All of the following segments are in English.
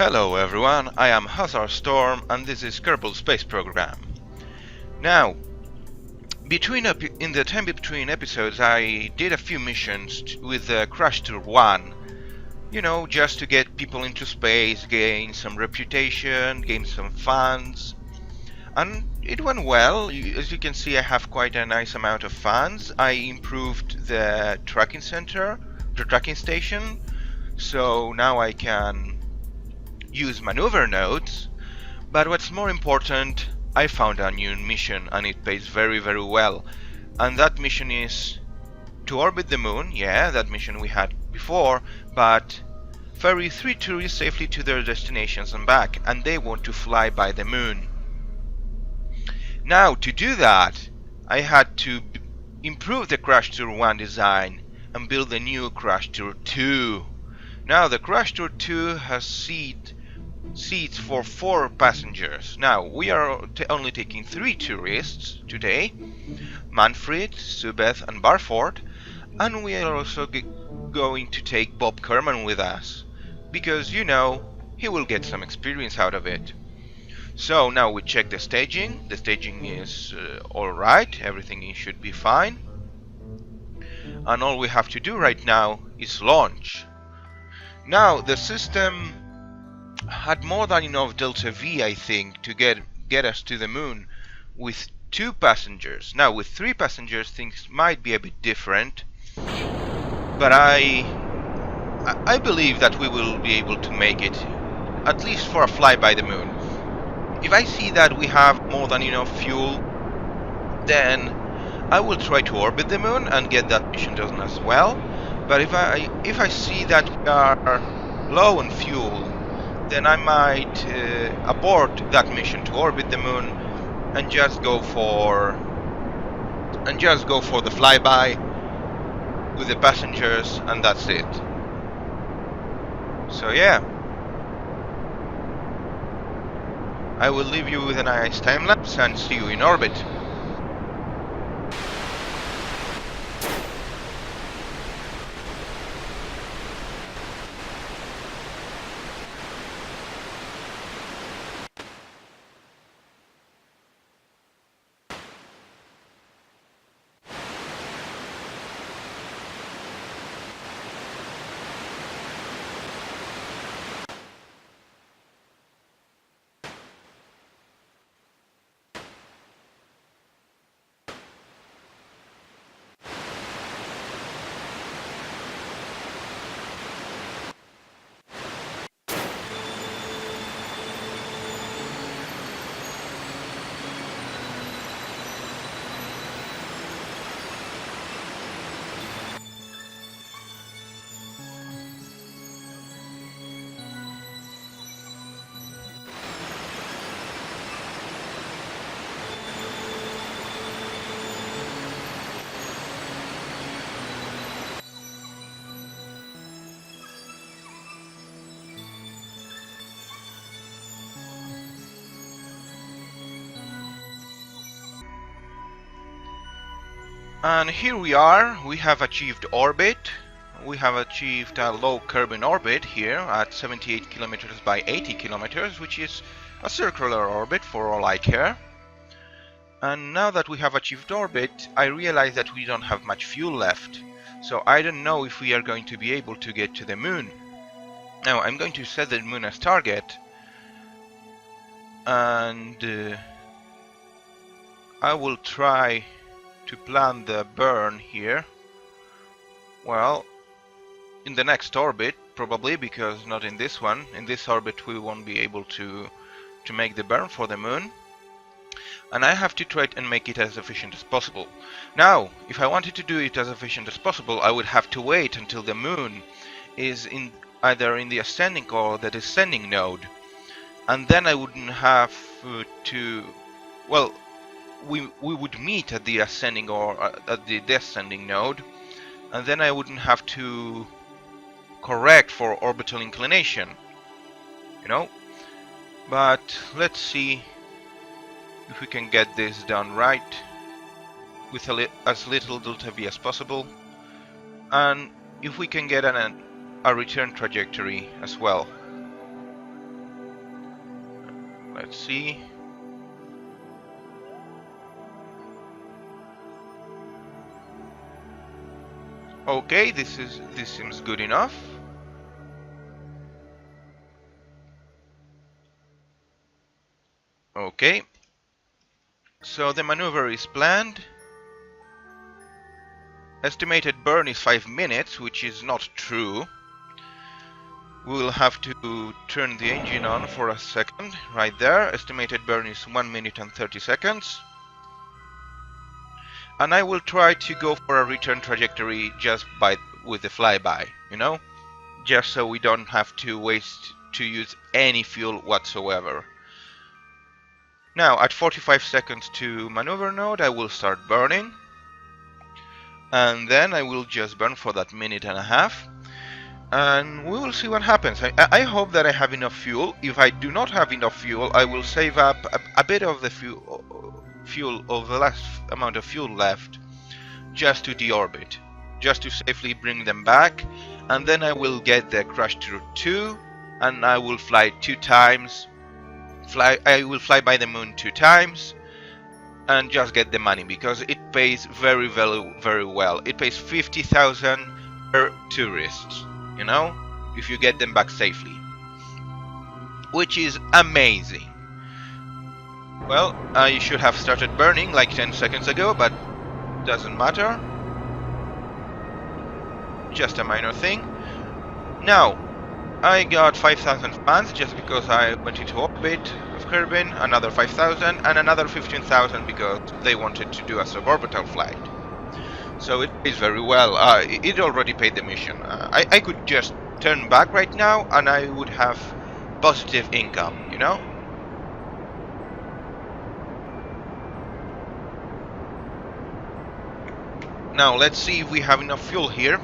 Hello everyone, I am Hazard Storm and this is Kerbal Space Program. Now, in the time between episodes I did a few missions with the Crash Tour 1. You know, just to get people into space, gain some reputation, gain some fans. And it went well. As you can see, I have quite a nice amount of fans. I improved the tracking center, the tracking station, so now I can use maneuver nodes. But what's more important, I found a new mission and it pays very well. And that mission is to orbit the moon. Yeah, that mission we had before, but ferry 3 tourists safely to their destinations and back, and they want to fly by the moon. Now, to do that, I had to improve the Crash Tour 1 design and build a new Crash Tour 2. Now, the Crash Tour 2 has seats for 4 passengers. Now, we are only taking 3 tourists today, Manfred, Subeth and Barford, and we are also going to take Bob Kerman with us, because, you know, he will get some experience out of it. So now we check the staging. The staging is alright, everything should be fine. And all we have to do right now is launch. Now, the system had more than enough Delta V, I think, to get us to the moon with 2 passengers. Now, with 3 passengers, things might be a bit different, but I believe that we will be able to make it, at least for a fly by the moon. If I see that we have more than enough fuel, then I will try to orbit the moon and get that mission done as well. But if I see that we are low on fuel, then I might abort that mission to orbit the moon and just go for the flyby with the passengers, and that's it. So yeah, I will leave you with a nice time lapse and see you in orbit. And here we are, we have achieved orbit. We have achieved a low Kerbin orbit here at 78 kilometers by 80 kilometers, which is a circular orbit for all I care. And now that we have achieved orbit, I realize that we don't have much fuel left. So I don't know if we are going to be able to get to the moon. Now I'm going to set the moon as target, and I will try to plan the burn here. Well, in the next orbit probably, because not in this one. In this orbit we won't be able to make the burn for the moon, and I have to try and make it as efficient as possible. Now, if I wanted to do it as efficient as possible, I would have to wait until the moon is either in the ascending or the descending node, and then I wouldn't have to, well, we would meet at the ascending or at the descending node, and then I wouldn't have to correct for orbital inclination, you know. But let's see if we can get this done right with as little Delta V as possible, and if we can get a return trajectory as well. let's see. Okay, this seems good enough. Okay, so the maneuver is planned. Estimated burn is 5 minutes, which is not true. We will have to turn the engine on for a second. Right there, estimated burn is 1 minute and 30 seconds. And I will try to go for a return trajectory just with the flyby, you know? Just so we don't have to use any fuel whatsoever. Now, at 45 seconds to maneuver node, I will start burning. And then I will just burn for that minute and a half. And we will see what happens. I hope that I have enough fuel. If I do not have enough fuel, I will save up a bit of the fuel of the last amount of fuel left just to deorbit, just to safely bring them back, and then I will get the crash tour 2 and I will fly 2 times. I will fly by the moon 2 times and just get the money, because it pays very well. It pays 50,000 per tourist, you know, if you get them back safely, which is amazing. Well, I should have started burning like 10 seconds ago, but doesn't matter. Just a minor thing. Now, I got 5,000 fans just because I went into orbit of Kerbin, another 5,000, and another 15,000 because they wanted to do a suborbital flight. So it pays very well. It already paid the mission. I could just turn back right now and I would have positive income, you know? Now let's see if we have enough fuel here.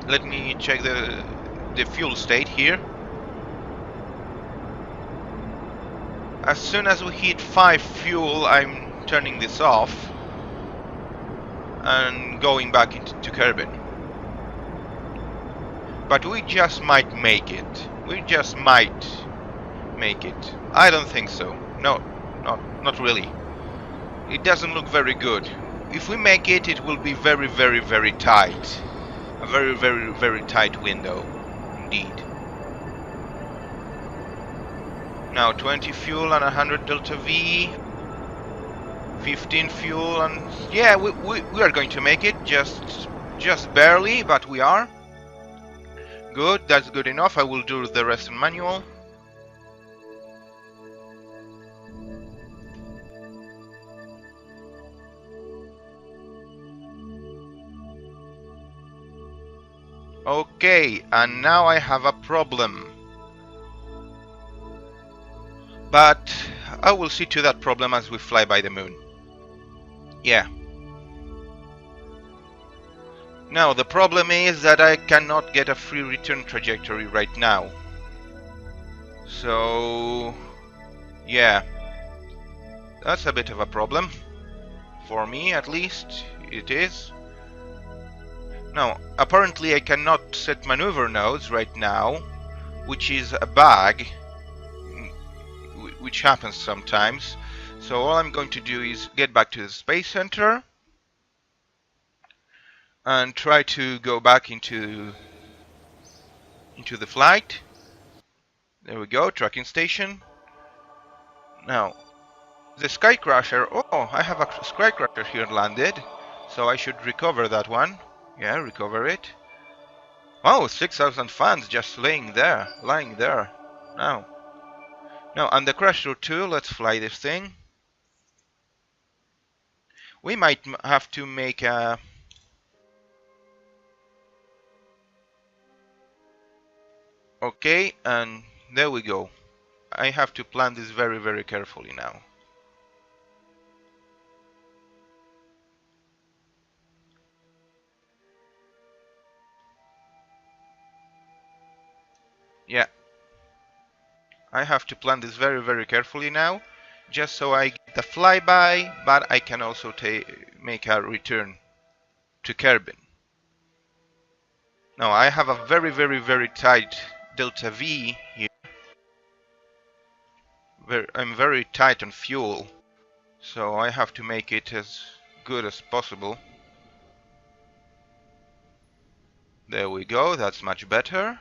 Let me check the fuel state here. As soon as we hit 5 fuel, I'm turning this off and going back into Kerbin. But we just might make it. We just might make it. I don't think so. No, not really. It doesn't look very good. If we make it, it will be very tight. A very tight window, indeed. Now 20 fuel and 100 delta V. 15 fuel and yeah, we are going to make it, just barely, but we are. Good, that's good enough. I will do the rest in manual. Okay, and now I have a problem. But I will see to that problem as we fly by the moon. Yeah. Now the problem is that I cannot get a free return trajectory right now. So yeah, that's a bit of a problem. For me at least, it is. Now, apparently I cannot set maneuver nodes right now, which is a bug, which happens sometimes. So all I'm going to do is get back to the Space Center and try to go back into the flight. There we go, tracking station. Now, the Skycrasher, oh, I have a Skycrasher here landed, so I should recover that one. Yeah, recover it. Oh, 6,000 fans just lying there. Now, and the Crasher 2, let's fly this thing. We might have to make a... Okay, and there we go. I have to plan this very carefully now. Yeah. I have to plan this very carefully now, just so I get the flyby, but I can also make a return to Kerbin. Now I have a very tight delta V here. I'm very tight on fuel, so I have to make it as good as possible. There we go, that's much better.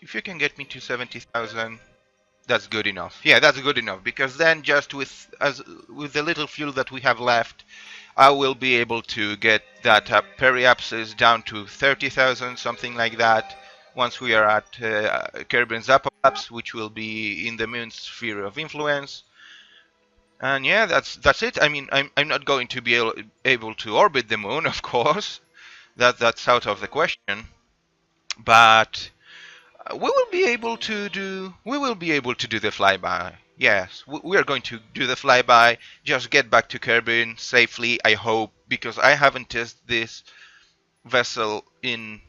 If you can get me to 70,000, that's good enough. Yeah, that's good enough, because then just with the little fuel that we have left, I will be able to get that periapsis down to 30,000, something like that, once we are at Kerbin's apoapse, which will be in the moon's sphere of influence. And yeah, that's it. I mean, I'm not going to be able to orbit the moon, of course. That's out of the question. But we will be able to do the flyby. Yes, we are going to do the flyby. Just get back to Kerbin safely, I hope, because I haven't tested this vessel in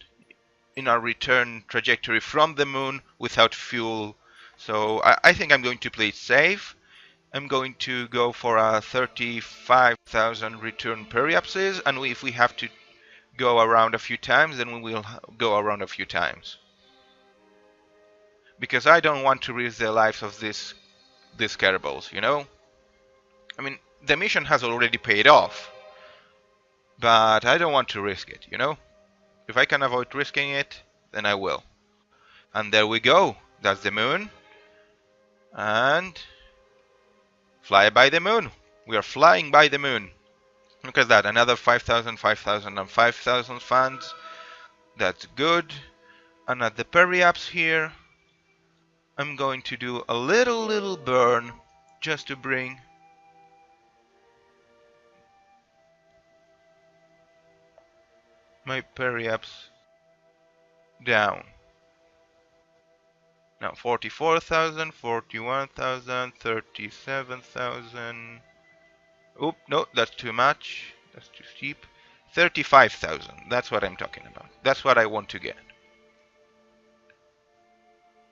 our return trajectory from the moon without fuel. So I think I'm going to play it safe. I'm going to go for a 35,000 return periapsis, and if we have to go around a few times, then we will go around a few times. Because I don't want to risk the lives of these Kerbals, you know? I mean, the mission has already paid off, but I don't want to risk it, you know? If I can avoid risking it, then I will. And there we go. That's the moon. And fly by the moon. We are flying by the moon. Look at that, another 5,000, 5,000, and 5,000 fans. That's good. And at the periapse here, I'm going to do a little burn just to bring my periapse down. Now 44,000, 41,000, 37,000. Oop, no, that's too much. That's too steep. 35,000. That's what I'm talking about. That's what I want to get.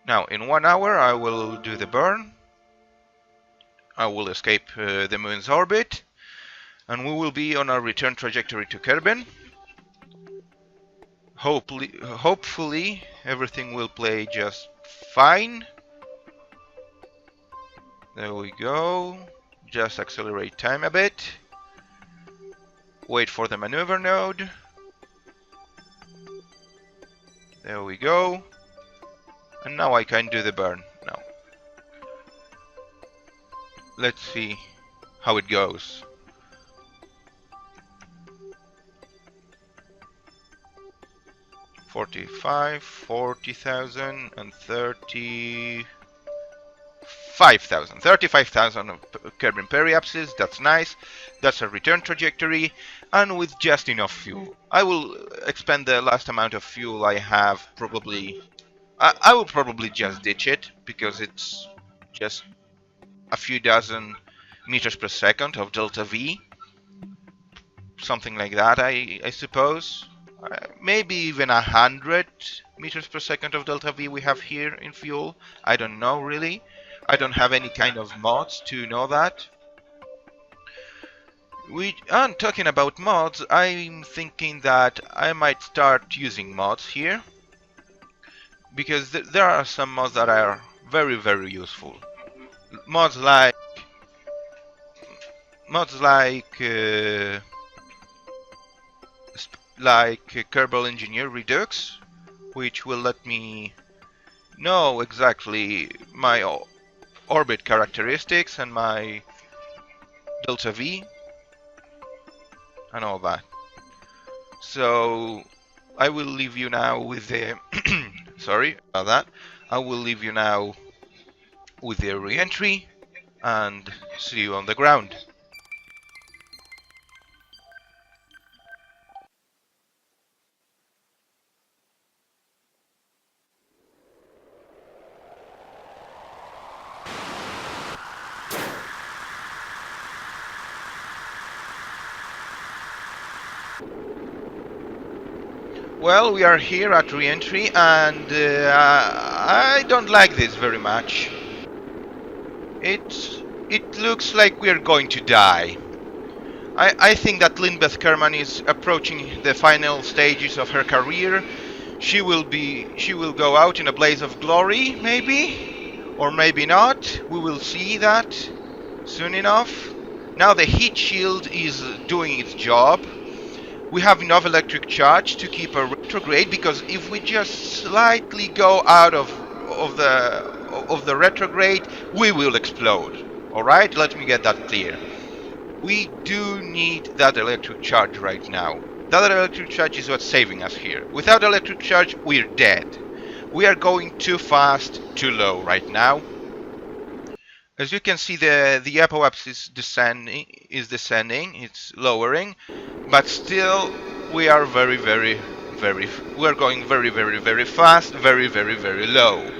Now, in 1 hour, I will do the burn. I will escape the moon's orbit. And we will be on our return trajectory to Kerbin. Hopefully, everything will play just fine. There we go. Just accelerate time a bit. Wait for the maneuver node. There we go. And now I can do the burn. Now, let's see how it goes. $45,000, 40,000, and 35,000. 35,000 of Kerbin periapsis. That's nice. That's a return trajectory, and with just enough fuel. I will expend the last amount of fuel I have. Probably, I will probably just ditch it because it's just a few dozen meters per second of delta V. Something like that, I suppose. Maybe even 100 meters per second of delta V we have here in fuel. I don't know really. I don't have any kind of mods to know that. And talking about mods, I'm thinking that I might start using mods here. Because there are some mods that are very useful. Mods like Kerbal Engineer Redux, which will let me know exactly my orbit characteristics and my delta V and all that. So I will leave you now with the sorry about that. I will leave you now with the re-entry and see you on the ground. Well, we are here at re-entry, and I don't like this very much. It looks like we are going to die. I think that Lindbeth Kerman is approaching the final stages of her career. She will go out in a blaze of glory, maybe, or maybe not. We will see that soon enough. Now the heat shield is doing its job. We have enough electric charge to keep a retrograde, because if we just slightly go out of the retrograde, we will explode. All right, let me get that clear. We do need that electric charge right now. That electric charge is what's saving us here. Without electric charge, we're dead. We are going too fast, too low right now. As you can see, the apoapsis is descending, it's lowering, but still we are we are going very fast, very low.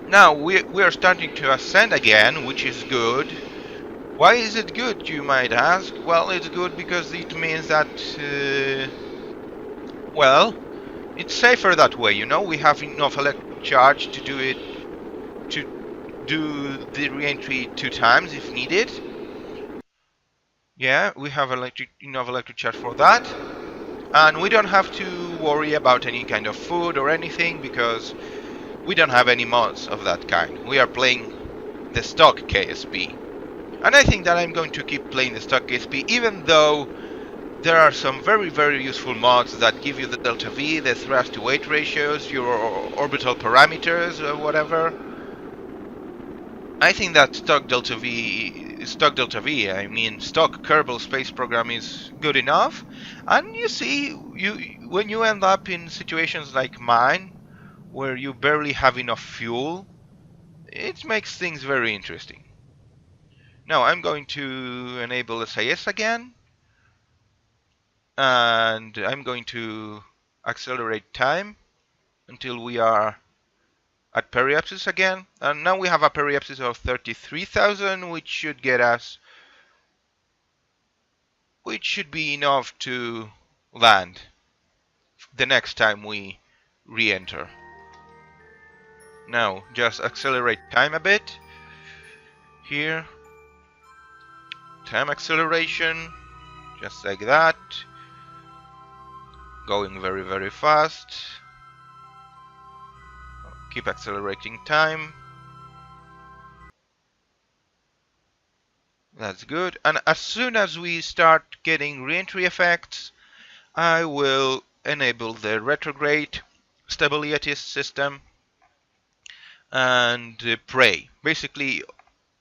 Now we are starting to ascend again, which is good. Why is it good, you might ask? Well, it's good because it means that well, it's safer that way, you know. We have enough electric charge to do the re-entry 2 times if needed. Yeah, we have enough electric charge for that. And we don't have to worry about any kind of food or anything, because we don't have any mods of that kind. We are playing the stock KSP. And I think that I'm going to keep playing the stock KSP, even though there are some very useful mods that give you the delta V, the thrust to weight ratios, your orbital parameters, or whatever. I think that stock delta V, I mean stock Kerbal Space Program, is good enough. And you see, when you end up in situations like mine, where you barely have enough fuel, it makes things very interesting. Now I'm going to enable SAS again, and I'm going to accelerate time until we are at periapsis again. And now we have a periapsis of 33,000, which should get us, which should be enough to land the next time we re-enter. Now just accelerate time a bit here. Time acceleration, just like that. Going very fast. Keep accelerating time. That's good. And as soon as we start getting re-entry effects, I will enable the retrograde stability system and pray. Basically,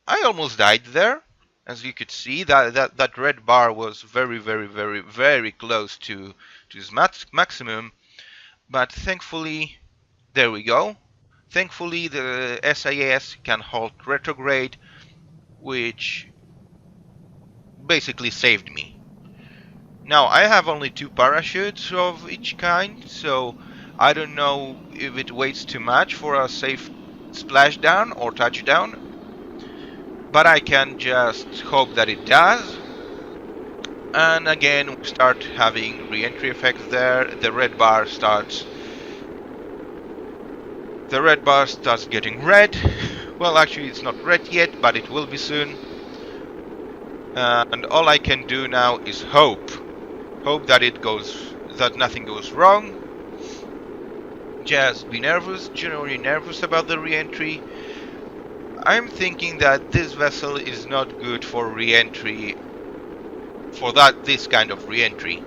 I almost died there. As you could see, that red bar was very close to its maximum. But thankfully, there we go. Thankfully, the SAS can halt retrograde, which basically saved me. Now, I have only 2 parachutes of each kind, so I don't know if it weighs too much for a safe splashdown or touchdown, but I can just hope that it does. And again, we start having re-entry effects there. The red bar starts getting red. Well, actually it's not red yet, but it will be soon. And all I can do now is hope that nothing goes wrong. Just be nervous, genuinely nervous about the re-entry. I'm thinking that this vessel is not good for re-entry, for this kind of re-entry.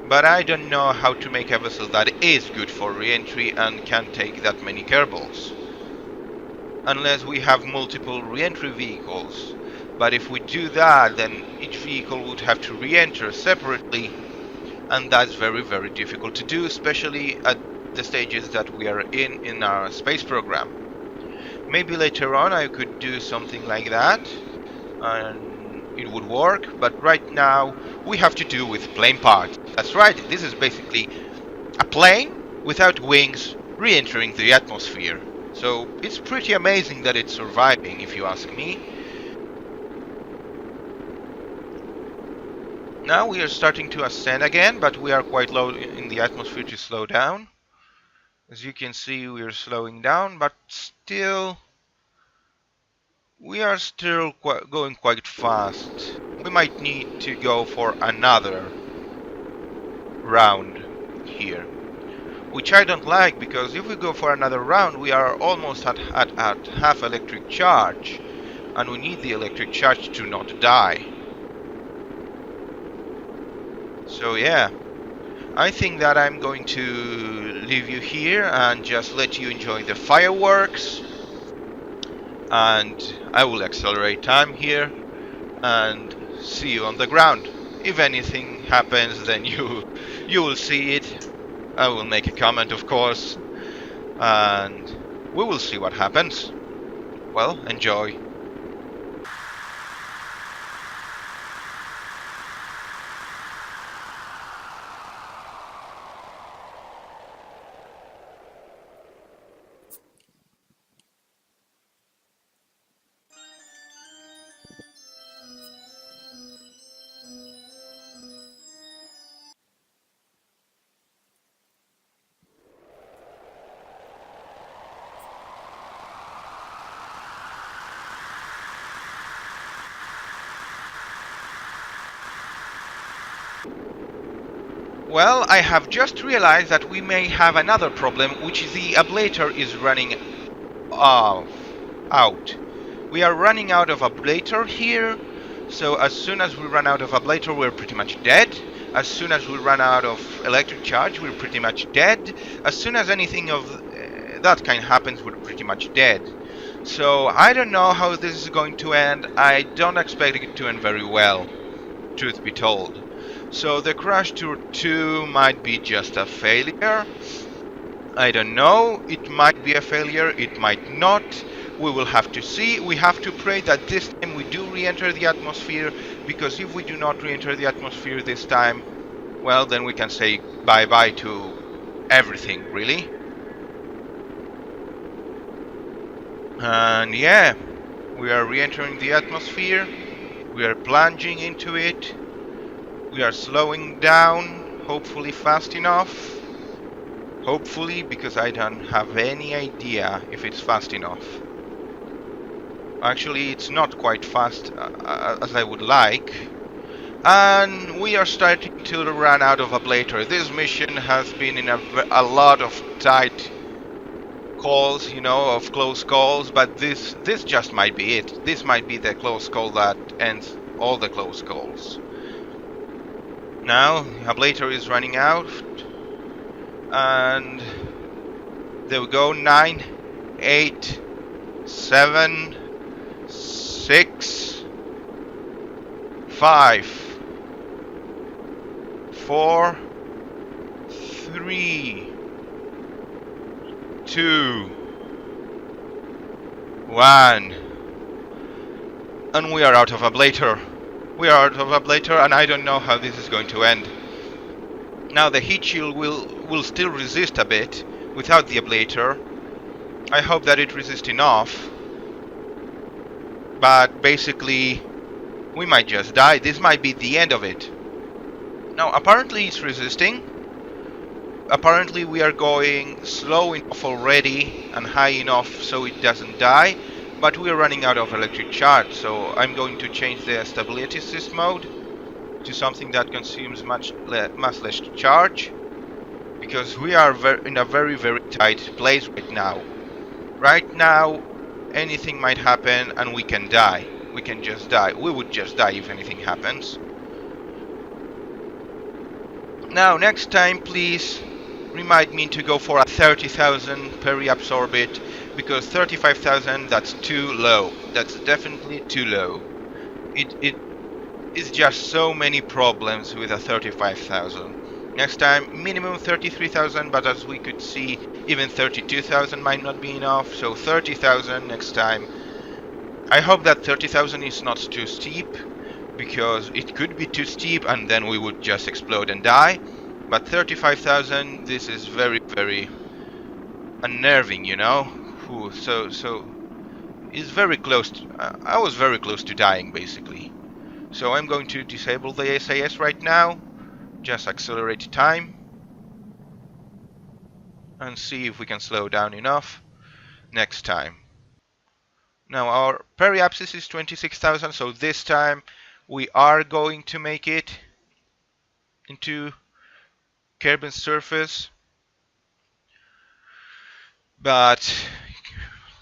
But I don't know how to make a vessel that is good for re-entry and can take that many Kerbals. Unless we have multiple re-entry vehicles. But if we do that, then each vehicle would have to re-enter separately, and that's very difficult to do, especially at the stages that we are in our space program. Maybe later on I could do something like that, and it would work, but right now we have to do with plane parts. That's right, this is basically a plane without wings re-entering the atmosphere. So it's pretty amazing that it's surviving, if you ask me. Now we are starting to ascend again, but we are quite low in the atmosphere to slow down. As you can see, we are slowing down, but still We are still going quite fast. We might need to go for another round here. Which I don't like, because if we go for another round, we are almost at half electric charge. And we need the electric charge to not die. So yeah, I think that I'm going to leave you here and just let you enjoy the fireworks. And I will accelerate time here and see you on the ground. If anything happens, then you will see it. I will make a comment, of course, and we will see what happens. Well, enjoy. Well, I have just realized that we may have another problem, which is the ablator is running uh, out. We are running out of ablator here, so as soon as we run out of ablator, we're pretty much dead. As soon as we run out of electric charge, we're pretty much dead. As soon as anything of that kind happens, we're pretty much dead. So I don't know how this is going to end. I don't expect it to end very well, truth be told. So the Crash Tour 2 might be just a failure. I don't know. It might be a failure, it might not. We will have to see. We have to pray that this time we do re-enter the atmosphere, because if we do not re-enter the atmosphere this time, well, then we can say bye-bye to everything, really. And yeah, we are re-entering the atmosphere. We are plunging into it. We are slowing down, hopefully fast enough. Hopefully, because I don't have any idea if it's fast enough. Actually, it's not quite fast as I would like. And we are starting to run out of ablator. This mission has been in a lot of tight calls, you know, of close calls, but this just might be it. This might be the close call that ends all the close calls. Now, ablator is running out, and there we go. 9, 8, 7, 6, 5, 4, 3, 2, 1, and we are out of ablator. We are out of ablator, and I don't know how this is going to end. Now the heat shield will still resist a bit without the ablator. I hope that it resists enough. But basically, we might just die. This might be the end of it. Now, apparently it's resisting. Apparently we are going slow enough already and high enough so it doesn't die. But we are running out of electric charge, so I'm going to change the stability assist mode to something that consumes much less charge, because we are in a very tight place right now. Right now, anything might happen and we can die. We can just die. We would just die if anything happens. Now, next time, please remind me to go for a 30,000 peri-absorbit, because 35,000, that's too low. That's definitely too low. It is just so many problems with a 35,000. Next time, minimum 33,000, but as we could see, even 32,000 might not be enough, so 30,000 next time. I hope that 30,000 is not too steep, because it could be too steep and then we would just explode and die. But 35,000, this is very unnerving, you know? So it's very close to, I was very close to dying, basically. So I'm going to disable the SAS right now, just accelerate time, and see if we can slow down enough next time. Now our periapsis is 26,000, so this time we are going to make it into Kerbin's surface. But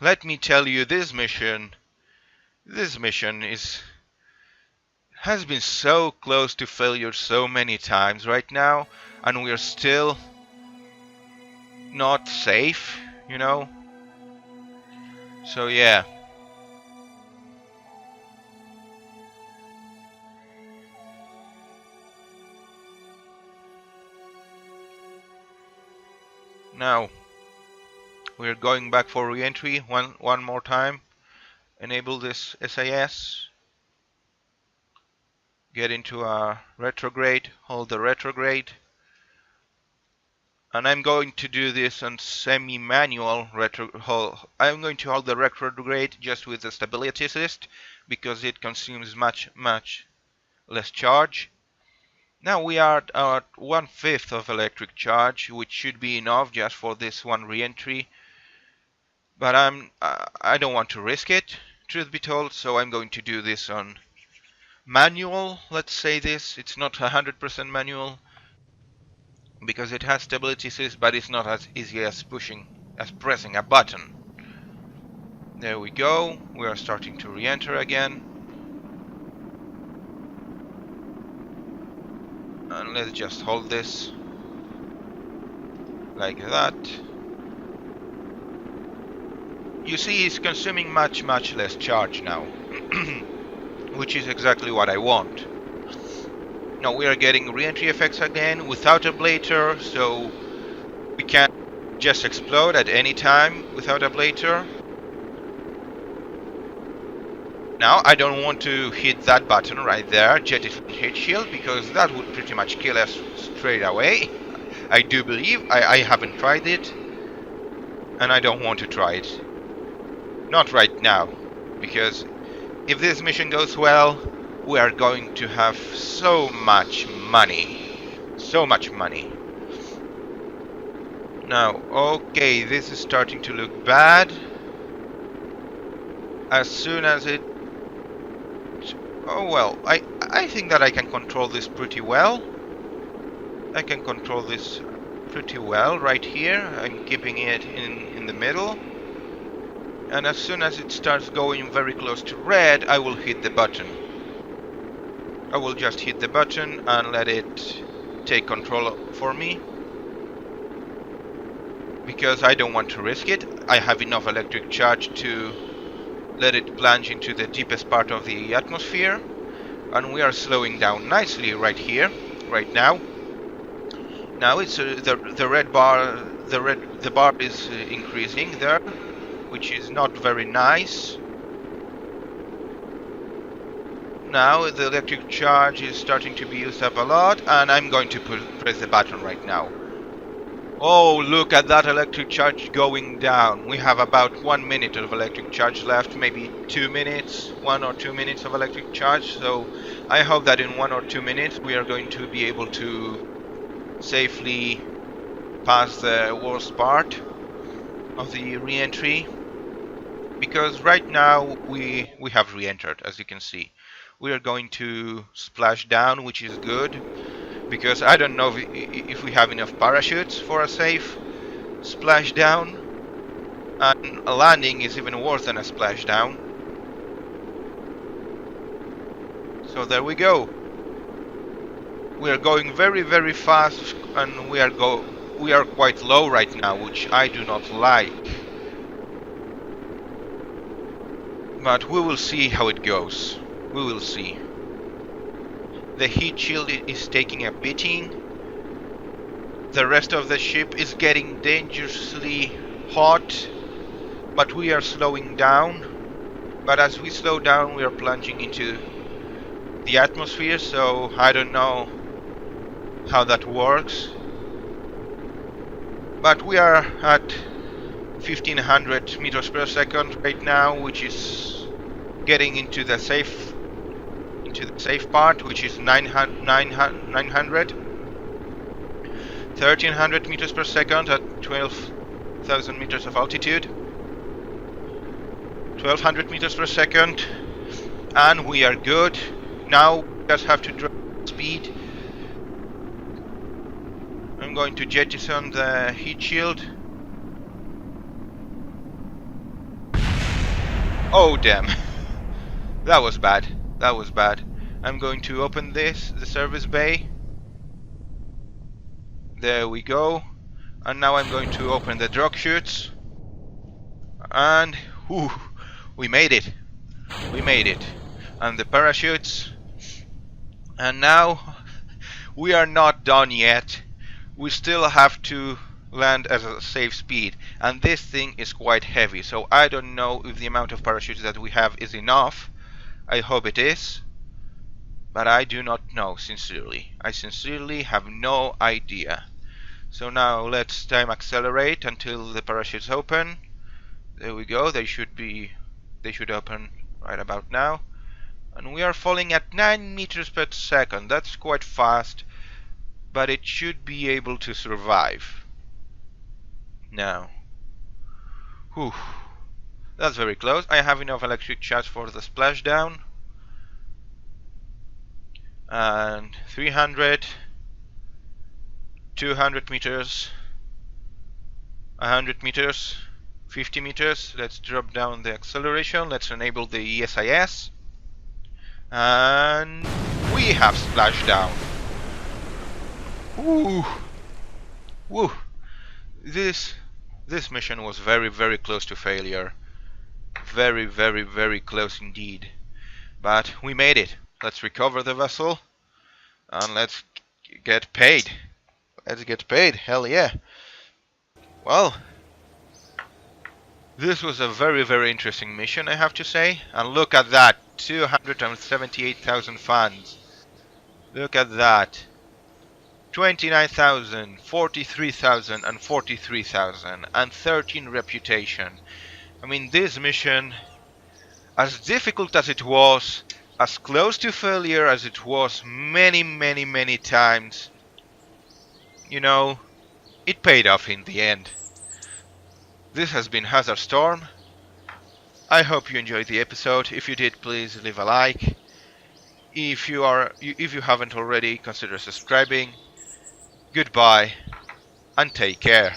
let me tell you, this mission has been so close to failure so many times right now, and we are still not safe, you know. So yeah. Now we're going back for re-entry one more time. Enable this SAS. Get into a retrograde. Hold the retrograde. And I'm going to do this on semi-manual I'm going to hold the retrograde just with the stability assist because it consumes much less charge. Now we are at 1/5 of electric charge, which should be enough just for this one re-entry. But I don't want to risk it, truth be told, so I'm going to do this on manual. Let's say this. It's not 100% manual because it has stability assist, but it's not as easy as pressing a button. There we go. We are starting to re-enter again. And let's just hold this like that. You see, it's consuming much less charge now, which is exactly what I want. Now we are getting re-entry effects again without ablator, so we can just explode at any time without ablator. Now I don't want to hit that button right there, jet heat shield, because that would pretty much kill us straight away. I do believe. I haven't tried it, and I don't want to try it. Not right now, because if this mission goes well, we are going to have so much money. So much money. Now, okay, this is starting to look bad. As soon as it... Oh well, I think that I can control this pretty well. I can control this pretty well right here. I'm keeping it in the middle. And as soon as it starts going very close to red, I will hit the button. I will just hit the button and let it take control for me. Because I don't want to risk it. I have enough electric charge to let it plunge into the deepest part of the atmosphere. And we are slowing down nicely right here, right now. Now it's the red bar, the bar is increasing there, which is not very nice. Now the electric charge is starting to be used up a lot, and I'm going to press the button right now. Oh, look at that electric charge going down. We have about 1 minute of electric charge left, maybe 2 minutes, 1 or 2 minutes of electric charge. So I hope that in 1 or 2 minutes we are going to be able to safely pass the worst part of the re-entry. Because right now we have re-entered, as you can see. We are going to splash down, which is good. Because I don't know if we have enough parachutes for a safe splashdown, and a landing is even worse than a splashdown. So there we go. We are going very fast, and we are quite low right now, which I do not like. But we will see how it goes. We will see. The heat shield is taking a beating. The rest of the ship is getting dangerously hot, but we are slowing down. But as we slow down, we are plunging into the atmosphere, so I don't know how that works. But we are at 1500 meters per second right now, which is getting into the safe part, which is 900 1300 meters per second at 12,000 meters of altitude. 1200 meters per second, and we are good. Now we just have to drop speed. I'm going to jettison the heat shield. Oh damn. That was bad. That was bad. I'm going to open the service bay. There we go. And now I'm going to open the drop chutes. And whew, we made it. We made it. And the parachutes. And now we are not done yet. We still have to land at a safe speed, and this thing is quite heavy, so I don't know if the amount of parachutes that we have is enough. I hope it is, but I do not know, sincerely. I sincerely have no idea. So now let's time accelerate until the parachutes open. There we go. They should open right about now. And we are falling at 9 meters per second. That's quite fast, but it should be able to survive. Now, whew, that's very close. I have enough electric charge for the splashdown. And 300, 200 meters, 100 meters, 50 meters. Let's drop down the acceleration. Let's enable the ESIS. And we have splashdown. Woo! Woo! This mission was very, very close to failure. Very, very, very close indeed. But we made it. Let's recover the vessel and let's get paid. Let's get paid. Hell yeah. Well, this was a very, very interesting mission, I have to say. And look at that. 278,000 fans. Look at that. 29,000, 43,000 and 43,000 and 13 reputation. I mean, this mission, as difficult as it was, as close to failure as it was many, many, many times, you know, it paid off in the end. This has been Hazard Storm. I hope you enjoyed the episode. If you did, please leave a like. If you haven't already, consider subscribing. Goodbye and take care.